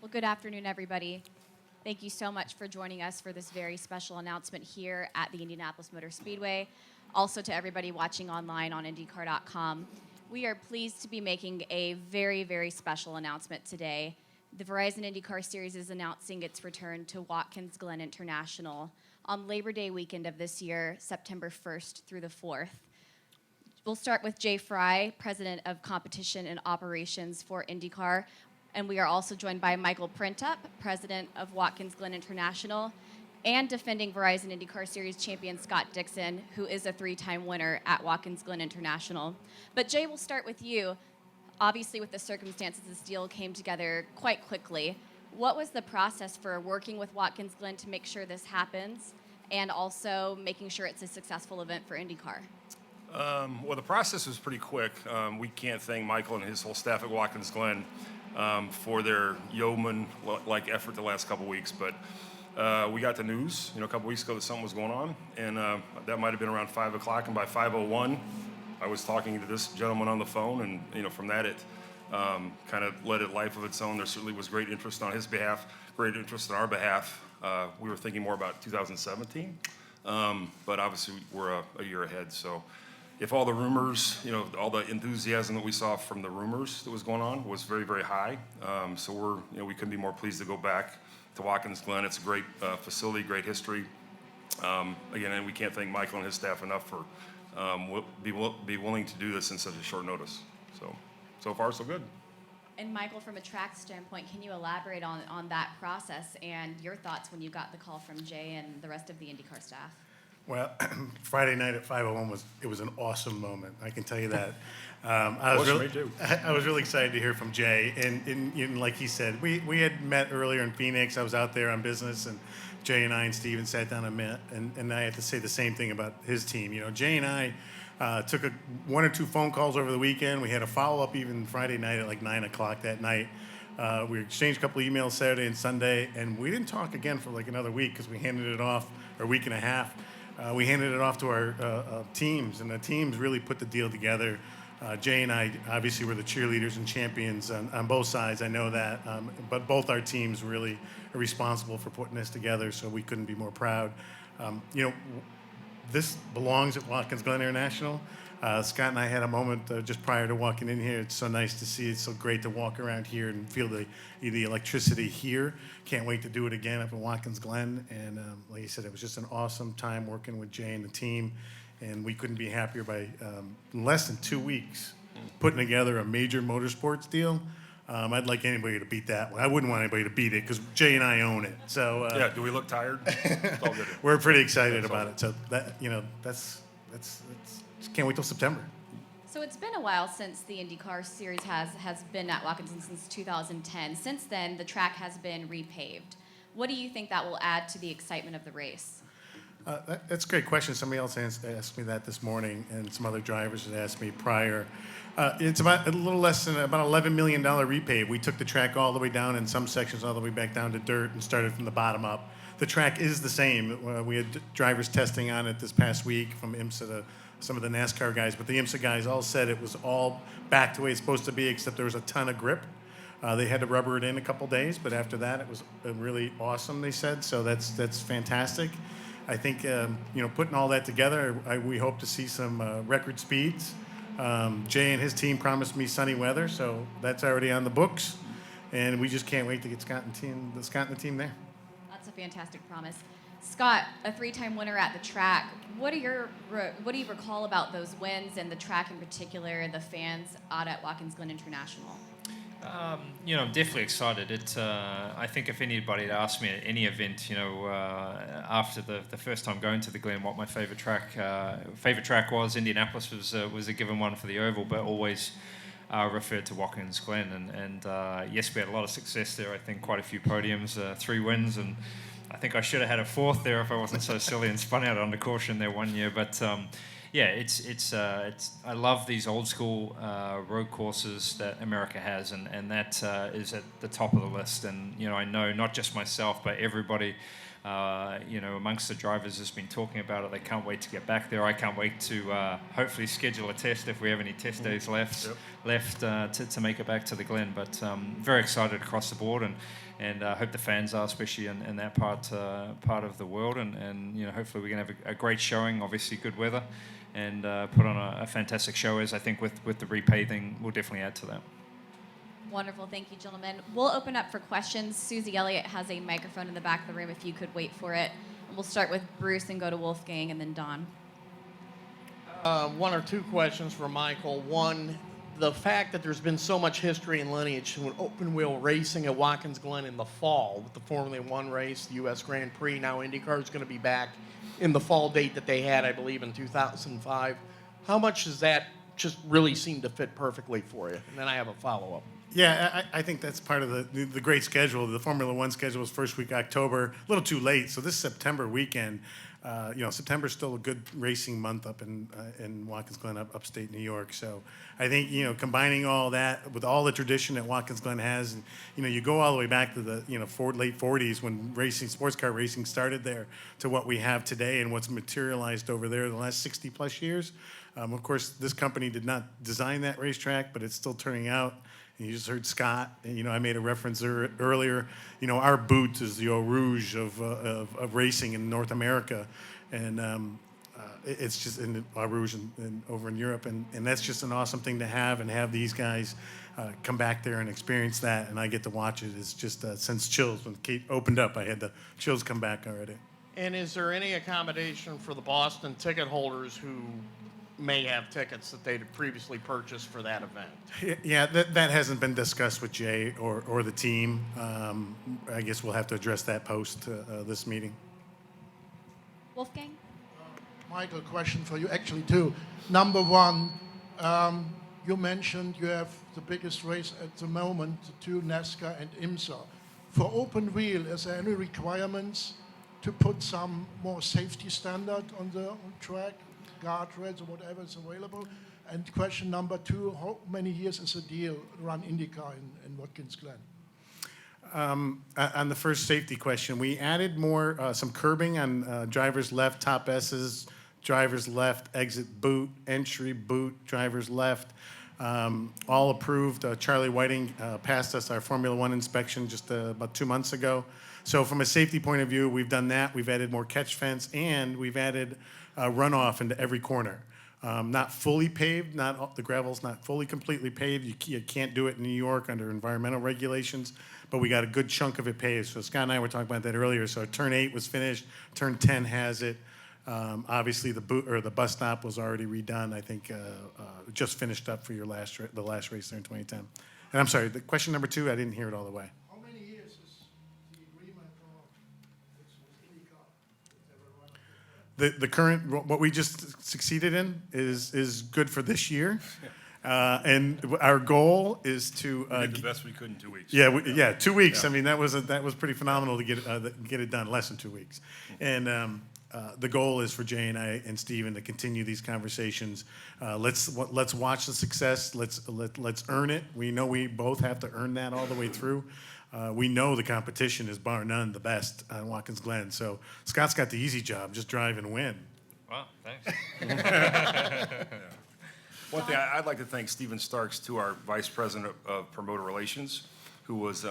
Well, good afternoon, everybody. Thank you so much for joining us for this very special announcement here at the Indianapolis Motor Speedway. Also to everybody watching online on IndyCar.com. We are pleased to be making a very, very special announcement today. The Verizon IndyCar Series is announcing its return to Watkins Glen International on Labor Day weekend of this year, September 1st through the 4th. We'll start with Jay Fry, President of Competition and Operations for IndyCar. And we are also joined by Michael Printup, President of Watkins Glen International, and defending Verizon IndyCar Series champion Scott Dixon, who is a three-time winner at Watkins Glen International. But Jay, we'll start with you. Obviously, with the circumstances, this deal came together quite quickly. What was the process for working with Watkins Glen to make sure this happens, and also making sure it's a successful event for IndyCar? Well, the process was pretty quick. We can't thank Michael and his whole staff at Watkins Glen for their yeoman-like effort the last couple weeks. But we got the news, a couple weeks ago that something was going on, and that might have been around 5 o'clock. And by 5:01, I was talking to this gentleman on the phone, and from that it kind of led a life of its own. There certainly was great interest on his behalf, great interest on our behalf. We were thinking more about 2017, but obviously we're a year ahead. So if all the rumors, all the enthusiasm that we saw from the rumors that was going on was very, very high, so we couldn't be more pleased to go back to Watkins Glen. It's a great facility, great history. Again, and we can't thank Michael and his staff enough for be willing to do this in such a short notice. So far, so good. And Michael, from a track standpoint, can you elaborate on that process and your thoughts when you got the call from Jay and the rest of the IndyCar staff? Well, Friday night at 5:01 was an awesome moment. I can tell you that. Me too. I was really excited to hear from Jay, and like he said, we had met earlier in Phoenix. I was out there on business, and Jay and I and Steven sat down and met, and I have to say the same thing about his team. Jay and I took one or two phone calls over the weekend. We had a follow-up even Friday night at like 9 o'clock that night. We exchanged a couple emails Saturday and Sunday, and we didn't talk again for like another week because we handed it off, or a week and a half. We handed it off to our teams, and the teams really put the deal together. Jay and I obviously were the cheerleaders and champions on both sides, I know that, but both our teams really are responsible for putting this together, so we couldn't be more proud. This belongs at Watkins Glen International. Scott and I had a moment just prior to walking in here. It's so nice to see. It's so great to walk around here and feel the electricity here. Can't wait to do it again up in Watkins Glen. And like you said, it was just an awesome time working with Jay and the team. And we couldn't be happier by in less than 2 weeks putting together a major motorsports deal. I'd like anybody to beat that one. I wouldn't want anybody to beat it because Jay and I own it. So Yeah, do we look tired? It's all good. We're pretty excited about it. So that that's can't wait till September. So it's been a while since the IndyCar Series has been at Watkins Glen since 2010. Since then, the track has been repaved. What do you think that will add to the excitement of the race? That's a great question. Somebody else asked me that this morning, and some other drivers had asked me prior. It's about a little less than about $11 million repave. We took the track all the way down in some sections, all the way back down to dirt, and started from the bottom up. The track is the same. We had drivers testing on it this past week from IMSA to some of the NASCAR guys, but the IMSA guys all said it was all back to the way it's supposed to be, except there was a ton of grip. They had to rubber it in a couple days, but after that, it was really awesome, they said, so that's fantastic. I think, putting all that together, we hope to see some record speeds. Jay and his team promised me sunny weather, so that's already on the books, and we just can't wait to get Scott and the team there. That's a fantastic promise. Scott, a three-time winner at the track. What do you recall about those wins and the track in particular, the fans out at Watkins Glen International? I'm definitely excited. I think if anybody had asked me at any event, after the first time going to the Glen, what my favorite track was, Indianapolis was a given one for the oval, but always referred to Watkins Glen. And yes, we had a lot of success there. I think quite a few podiums, 3 wins, and I think I should have had a 4th there if I wasn't so silly and spun out under caution there one year. But yeah, it's I love these old school road courses that America has, and that is at the top of the list. And I know not just myself, but everybody amongst the drivers has been talking about it. They can't wait to get back there. I can't wait to hopefully schedule a test if we have any test days left to make it back to the Glen. But very excited across the board, and hope the fans are, especially in that part of the world. And hopefully we can have a great showing. Obviously, good weather, and put on a fantastic show. As I think with the repaving, we'll definitely add to that. Wonderful. Thank you, gentlemen. We'll open up for questions. Susie Elliott has a microphone in the back of the room if you could wait for it. And we'll start with Bruce and go to Wolfgang and then Don. One or two questions for Michael. One, the fact that there's been so much history and lineage to open wheel racing at Watkins Glen in the fall with the Formula One race, the U.S. Grand Prix. Now IndyCar is going to be back in the fall date that they had, I believe, in 2005. How much does that just really seem to fit perfectly for you? And then I have a follow-up. Yeah, I think that's part of the great schedule. The Formula One schedule was first week October, a little too late. So this September weekend, September's still a good racing month up in Watkins Glen, upstate New York. So I think combining all that with all the tradition that Watkins Glen has, and you go all the way back to the late 40s when sports car racing started there, to what we have today and what's materialized over there in the last 60 plus years. Of course, this company did not design that racetrack, but it's still turning out. And you just heard Scott. I made a reference earlier. Our boot is the Eau Rouge of racing in North America, and it's just in Eau Rouge and over in Europe, and that's just an awesome thing to have, and have these guys come back there and experience that, and I get to watch it. It's just sends chills. When Kate opened up, I had the chills come back already. And is there any accommodation for the Boston ticket holders who may have tickets that they'd previously purchased for that event? Yeah, that hasn't been discussed with Jay or the team. I guess we'll have to address that post this meeting. Wolfgang? Michael, question for you, actually, two. Number one, you mentioned you have the biggest race at the moment, the two NASCAR and IMSA. For open wheel, is there any requirements to put some more safety standard on track? Guardrails or whatever is available. And question number two, how many years is the deal to run IndyCar in Watkins Glen? On the first safety question, we added some curbing on driver's left top S's, driver's left exit boot, entry boot, driver's left, all approved. Charlie Whiting passed us our Formula One inspection just about 2 months ago. So from a safety point of view, we've done that. We've added more catch fence, and we've added runoff into every corner. Not fully paved, the gravel's not fully completely paved. You can't do it in New York under environmental regulations, but we got a good chunk of it paved. So Scott and I were talking about that earlier. So turn 8 was finished, turn 10 has it. Obviously the bus stop was already redone. I think just finished up for the last race there in 2010. And I'm sorry, the question number 2, I didn't hear it all the way. How many years is the agreement with IndyCar? The current, what we just succeeded in is good for this year. And our goal is to We did the best we could in 2 weeks. Yeah, 2 weeks. Yeah. I mean, that was pretty phenomenal to get it done, less than 2 weeks. And the goal is for Jay and I and Steven to continue these conversations. Let's watch the success. Let's earn it. We know we both have to earn that all the way through. We know the competition is bar none the best on Watkins Glen. So Scott's got the easy job, just drive and win. Wow, thanks. One thing, I'd like to thank Steven Starks, too, our Vice President of Promoter Relations, who was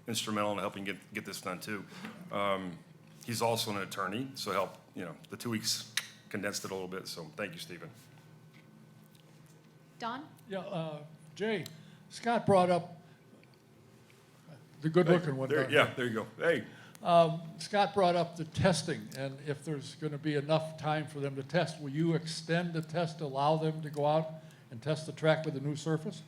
instrumental in helping get this done, too. He's also an attorney, so helped, the 2 weeks condensed it a little bit, so thank you, Steven. Don? Yeah, Jay, Scott brought up the good-looking one. There you go. Hey. Scott brought up the testing, and if there's going to be enough time for them to test, will you extend the test to allow them to go out and test the track with the new surface?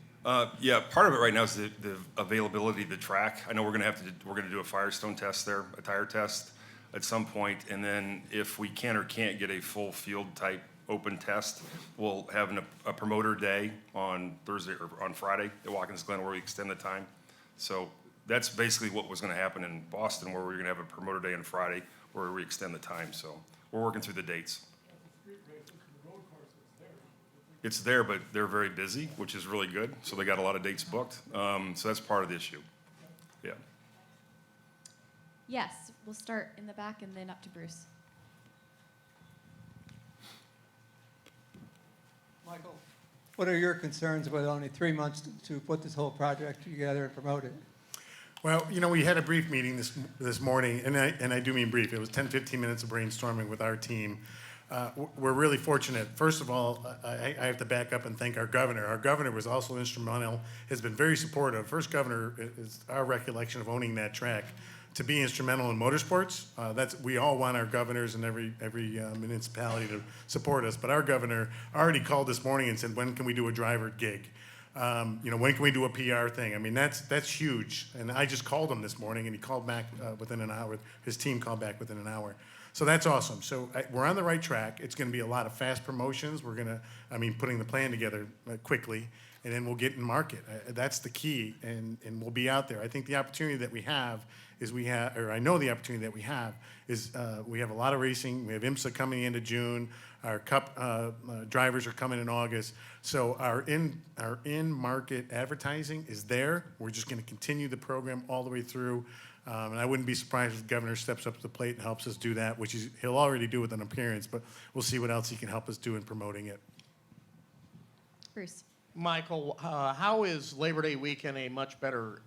Yeah, part of it right now is the availability of the track. I know we're going to do a Firestone test there, a tire test at some point, and then if we can or can't get a full field type open test, we'll have a promoter day on Thursday or on Friday at Watkins Glen where we extend the time. So that's basically what was going to happen in Boston, where we were going to have a promoter day on Friday where we extend the time. So we're working through the dates. It's there, but they're very busy, which is really good. So they got a lot of dates booked. So that's part of the issue. Yeah. Yes, we'll start in the back and then up to Bruce. Michael, what are your concerns with only 3 months to put this whole project together and promote it? Well, we had a brief meeting this morning, and I do mean brief. It was 10, 15 minutes of brainstorming with our team. We're really fortunate. First of all, I have to back up and thank our governor. Our governor was also instrumental, has been very supportive. First governor is our recollection of owning that track to be instrumental in motorsports. We all want our governors in every municipality to support us, but our governor already called this morning and said, when can we do a driver gig? When can we do a PR thing? I mean, that's huge. And I just called him this morning, and he called back within an hour. His team called back within an hour. So that's awesome. So we're on the right track. It's going to be a lot of fast promotions. We're putting the plan together quickly, and then we'll get in market. That's the key, and we'll be out there. I think the opportunity that we have is I know the opportunity that we have is we have a lot of racing. We have IMSA coming into June. Our Cup drivers are coming in August. So our in-market advertising is there. We're just going to continue the program all the way through. And I wouldn't be surprised if the governor steps up to the plate and helps us do that, which he'll already do with an appearance, but we'll see what else he can help us do in promoting it. Bruce. Michael, how is Labor Day weekend a much better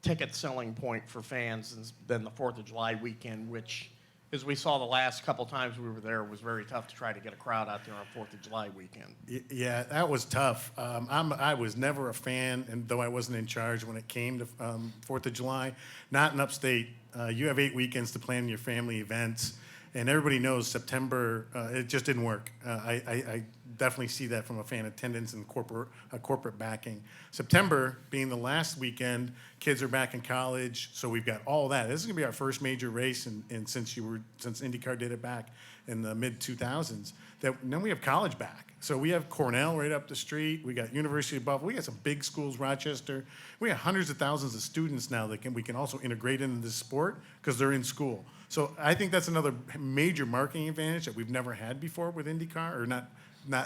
ticket selling point for fans than the 4th of July weekend, which, as we saw the last couple times we were there, was very tough to try to get a crowd out there on 4th of July weekend? Yeah, that was tough. I was never a fan, and though I wasn't in charge when it came to 4th of July, not in upstate. You have 8 weekends to plan your family events, and everybody knows September, it just didn't work. I definitely see that from a fan attendance and corporate backing. September being the last weekend, kids are back in college, so we've got all that. This is gonna be our first major race, and since IndyCar did it back in the mid 2000s, then we have college back. So we have Cornell right up the street. We got University of Buffalo. We got some big schools, Rochester. We have hundreds of thousands of students now that we can also integrate into the sport because they're in school. So I think that's another major marketing advantage that we've never had before with IndyCar, or not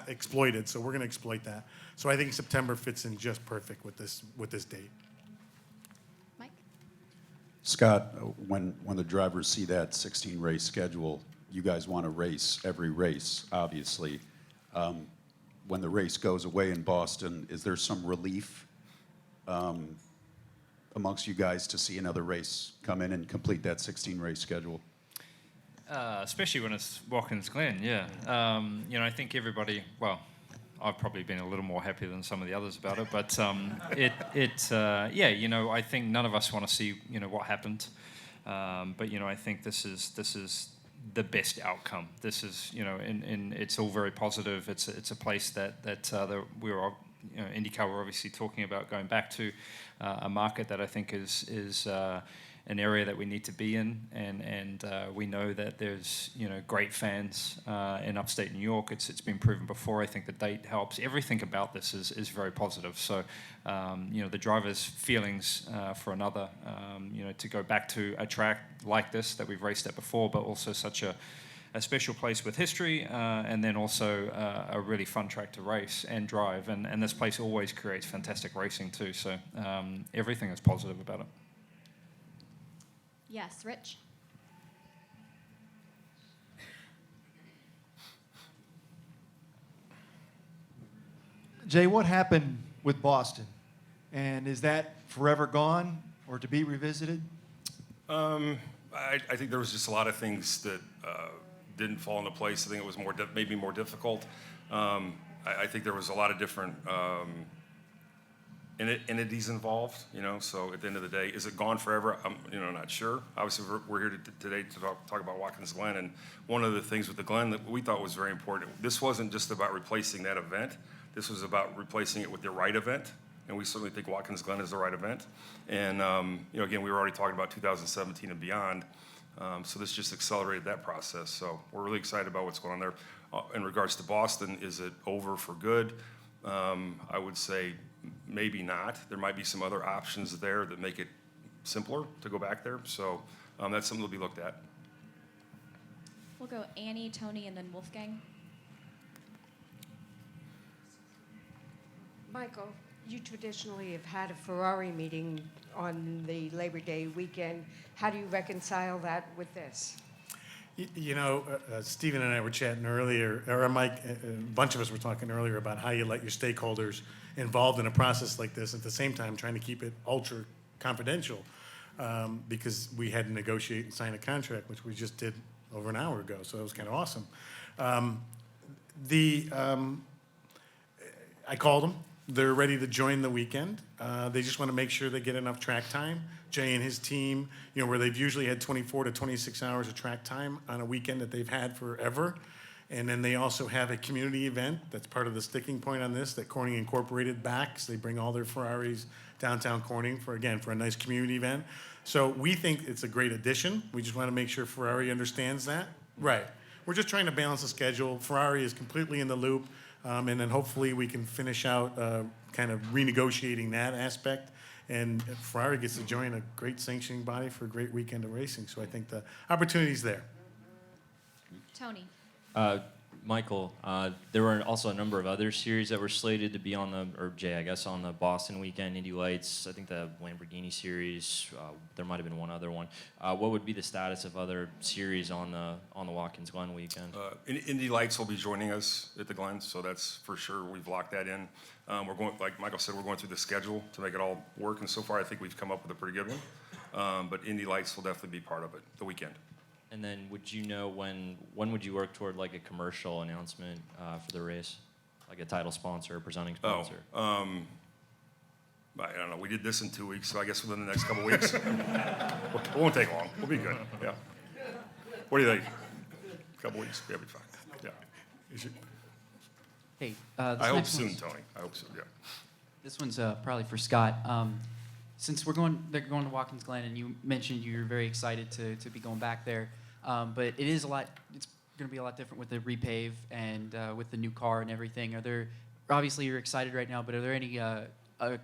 exploited. So we're going to exploit that. So I think September fits in just perfect with this date. Mike? Scott, when the drivers see that 16 race schedule, you guys want to race every race, obviously. When the race goes away in Boston, is there some relief amongst you guys to see another race come in and complete that 16 race schedule? Especially when it's Watkins Glen, yeah. I think everybody, well, I've probably been a little more happy than some of the others about it, but I think none of us want to see, what happened. But I think this is the best outcome. This is, and it's all very positive. It's a place that we were, IndyCar were obviously talking about going back to a market that I think is an area that we need to be in, and we know that there's great fans in upstate New York. It's been proven before. I think the date helps. Everything about this is very positive. So the drivers' feelings for another, to go back to a track like this that we've raced at before, but also such a special place with history, and then also a really fun track to race and drive. And this place always creates fantastic racing too. So everything is positive about it. Yes, Rich? Jay, what happened with Boston? And is that forever gone or to be revisited? I think there was just a lot of things that didn't fall into place. I think it was maybe more difficult. I think there was a lot of different entities involved, so at the end of the day, is it gone forever? I'm, not sure. Obviously, we're here today to talk about Watkins Glen, and one of the things with the Glen that we thought was very important, this wasn't just about replacing that event. This was about replacing it with the right event, and we certainly think Watkins Glen is the right event. And, again, we were already talking about 2017 and beyond, so this just accelerated that process. So we're really excited about what's going on there. In regards to Boston, is it over for good? I would say maybe not. There might be some other options there that make it simpler to go back there. So that's something to be looked at. We'll go Annie, Tony, and then Wolfgang. Michael, You traditionally have had a Ferrari meeting on the Labor Day weekend. How do you reconcile that with this? Stephen and I were chatting earlier, or Mike, a bunch of us were talking earlier about how you let your stakeholders involved in a process like this, at the same time trying to keep it ultra confidential, because we had to negotiate and sign a contract, which we just did over an hour ago, so it was kind of awesome. I called them. They're ready to join the weekend. They just want to make sure they get enough track time. Jay and his team, where they've usually had 24 to 26 hours of track time on a weekend that they've had forever. And then they also have a community event that's part of the sticking point on this that Corning Incorporated backs. They bring all their Ferraris downtown Corning for a nice community event. So we think it's a great addition. We just want to make sure Ferrari understands that. Right. We're just trying to balance the schedule. Ferrari is completely in the loop. And then hopefully we can finish out kind of renegotiating that aspect. And Ferrari gets to join a great sanctioning body for a great weekend of racing. So I think the opportunity's there. Tony. Michael, there were also a number of other series that were slated to be on Jay, I guess, on the Boston weekend, Indy Lights, I think the Lamborghini series, there might have been one other one. What would be the status of other series on the Watkins Glen weekend? Indy Lights will be joining us at the Glen, so that's for sure. We've locked that in. We're going, like Michael said, we're going through the schedule to make it all work, and so far I think we've come up with a pretty good one. But Indy Lights will definitely be part of it, the weekend. And then would you know when would you work toward like a commercial announcement for the race? Like a title sponsor, presenting sponsor? I don't know. We did this in 2 weeks, so I guess within the next couple weeks. It won't take long. We'll be good. Yeah. What do you think? A couple weeks. We'll be fine. Yeah. Hey, I hope soon, Tony. I hope so, yeah. This one's probably for Scott. Since they're going to Watkins Glen, and you mentioned you're very excited to be going back there, but it is a lot. It's going to be a lot different with the repave and with the new car and everything. Obviously you're excited right now, but are there any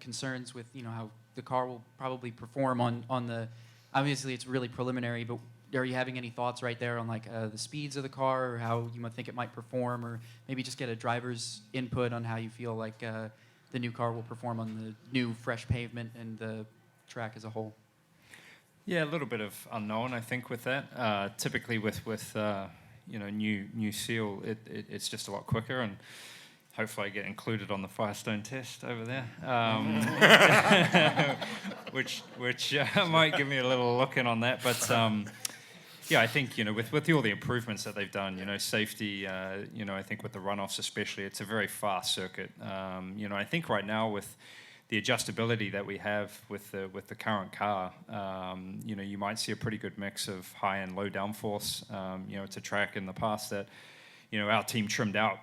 concerns with how the car will probably perform on the? Obviously it's really preliminary, but are you having any thoughts right there on the speeds of the car, or how you might think it might perform, or maybe just get a driver's input on how you feel like the new car will perform on the new fresh pavement and the track as a whole? Yeah, a little bit of unknown, I think, with that. Typically, with new seal, it's just a lot quicker, and hopefully I get included on the Firestone test over there, which might give me a little look in on that. But yeah, I think with all the improvements that they've done, safety, I think with the runoffs especially, it's a very fast circuit. I think right now with the adjustability that we have with the current car, you might see a pretty good mix of high and low downforce. It's a track in the past that our team trimmed out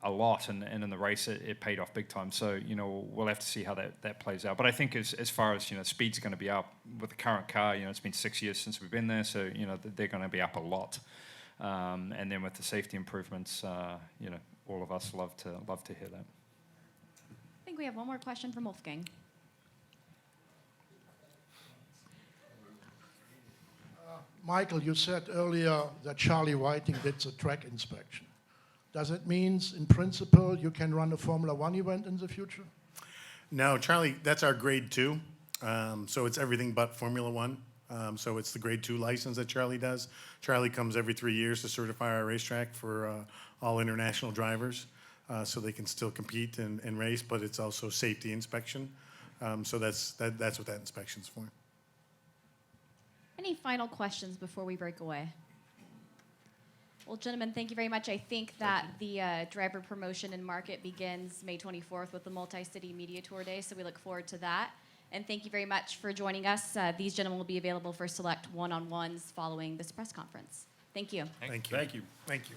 a lot, and in the race it paid off big time. So we'll have to see how that plays out. But I think as far as speed's going to be up with the current car, it's been 6 years since we've been there, so they're going to be up a lot. And then with the safety improvements, all of us love to hear that. I think we have one more question from Wolfgang. Michael, you said earlier that Charlie Whiting did the track inspection. Does it mean, in principle, you can run a Formula One event in the future? No, Charlie, that's our grade 2. So it's everything but Formula One. So it's the grade 2 license that Charlie does. Charlie comes every 3 years to certify our racetrack for all international drivers, so they can still compete and race, but it's also safety inspection. So that's what that inspection's for. Any final questions before we break away? Well, gentlemen, thank you very much. I think that the driver promotion and market begins May 24th with the Multi-City Media Tour Day, so we look forward to that. And thank you very much for joining us. These gentlemen will be available for select one-on-ones following this press conference. Thank you. Thank you. Thank you. Thank you.